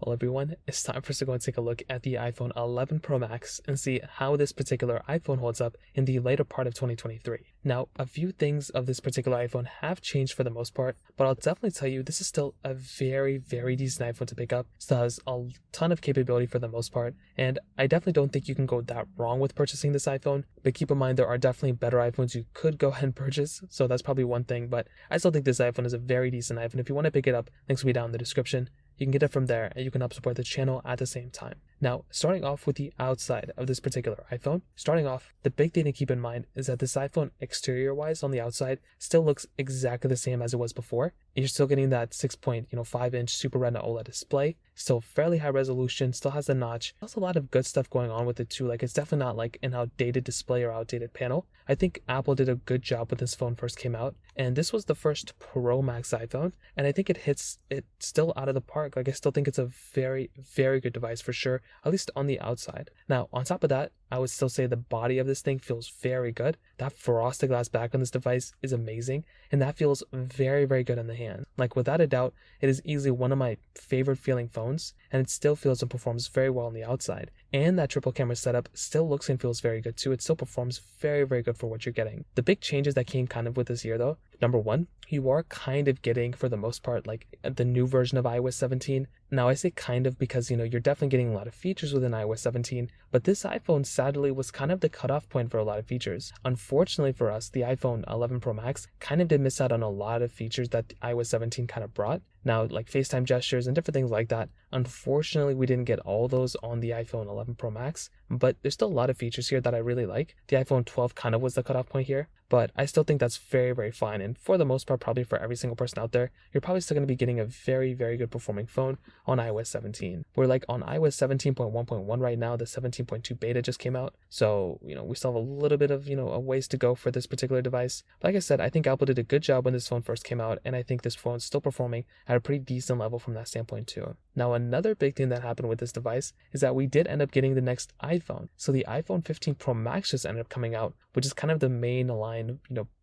Well, everyone, it's time for us to go and take a look at the iPhone 11 Pro Max and see how this particular iPhone holds up in the later part of 2023. Now, a few things of this particular iPhone have changed for the most part, but I'll definitely tell you this is still a very, very decent iPhone to pick up. Still has a ton of capability for the most part, and I definitely don't think you can go that wrong with purchasing this iPhone, but keep in mind there are definitely better iPhones you could go ahead and purchase, so that's probably one thing, but I still think this iPhone is a very decent iPhone. If you want to pick it up, links will be down in the description. You can get it from there and you can help support the channel at the same time. Now, starting off with the outside of this particular iPhone, the big thing to keep in mind is that this iPhone exterior-wise on the outside still looks exactly the same as it was before. You're still getting that 6.5-inch Super Retina OLED display, still fairly high resolution, still has a notch. There's a lot of good stuff going on with it too. Like, it's definitely not like an outdated display or outdated panel. I think Apple did a good job when this phone first came out, and this was the first Pro Max iPhone, and I think it hits it still out of the park. Like, I still think it's a very, very good device for sure, at least on the outside. Now, on top of that, I would still say the body of this thing feels very good. That frosted glass back on this device is amazing, and that feels very, very good in the hand. Like, without a doubt, it is easily one of my favorite feeling phones, and it still feels and performs very well on the outside. And that triple camera setup still looks and feels very good too. It still performs very, very good for what you're getting. The big changes that came kind of with this year though, number one, you are kind of getting, for the most part, like the new version of iOS 17. Now, I say kind of because, you're definitely getting a lot of features within iOS 17, but this iPhone sadly was kind of the cutoff point for a lot of features. Unfortunately for us, the iPhone 11 Pro Max kind of did miss out on a lot of features that iOS 17 kind of brought. Now, like FaceTime gestures and different things like that, unfortunately, we didn't get all those on the iPhone 11 Pro Max, but there's still a lot of features here that I really like. The iPhone 12 kind of was the cutoff point here, but I still think that's very, very fine. And for the most part, probably for every single person out there, you're probably still going to be getting a very, very good performing phone on iOS 17. We're like on iOS 17.1.1 right now. The 17.2 beta just came out. So, we still have a little bit of, a ways to go for this particular device. But like I said, I think Apple did a good job when this phone first came out, and I think this phone's still performing at a pretty decent level from that standpoint too. Now, another big thing that happened with this device is that we did end up getting the next iPhone. So the iPhone 15 Pro Max just ended up coming out, which is kind of the main line,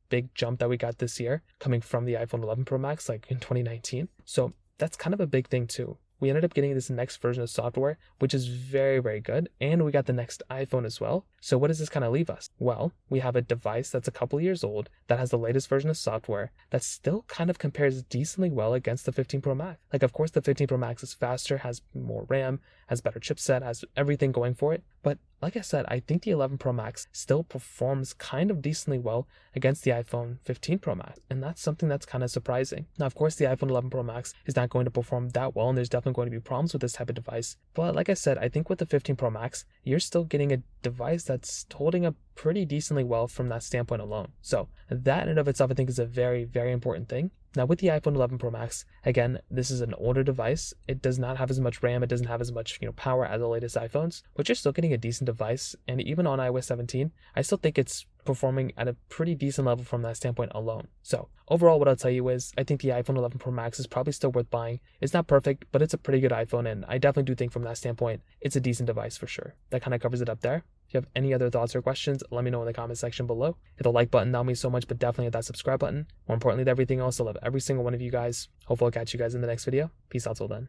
big jump that we got this year coming from the iPhone 11 Pro Max, like in 2019. So that's kind of a big thing too. We ended up getting this next version of software, which is very, very good. And we got the next iPhone as well. So what does this kind of leave us? Well, we have a device that's a couple years old that has the latest version of software that still kind of compares decently well against the 15 Pro Max. Like, of course, the 15 Pro Max is faster, has more RAM, has better chipset, has everything going for it. But like I said, I think the 11 Pro Max still performs kind of decently well against the iPhone 15 Pro Max. And that's something that's kind of surprising. Now, of course, the iPhone 11 Pro Max is not going to perform that well, and there's definitely going to be problems with this type of device. But like I said, I think with the 15 Pro Max, you're still getting a device that's holding up pretty decently well from that standpoint alone. So that in and of itself, I think, is a very, very important thing. Now, with the iPhone 11 Pro Max, again, this is an older device. It does not have as much RAM. It doesn't have as much, power as the latest iPhones, but you're still getting a decent device. And even on iOS 17, I still think it's performing at a pretty decent level from that standpoint alone. So overall, what I'll tell you is I think the iPhone 11 Pro Max is probably still worth buying. It's not perfect, but it's a pretty good iPhone. And I definitely do think from that standpoint, it's a decent device for sure. That kind of covers it up there. If you have any other thoughts or questions, let me know in the comment section below. Hit the like button, that'll mean so much, but definitely hit that subscribe button. More importantly than everything else, I love every single one of you guys. Hopefully I'll catch you guys in the next video. Peace out till then.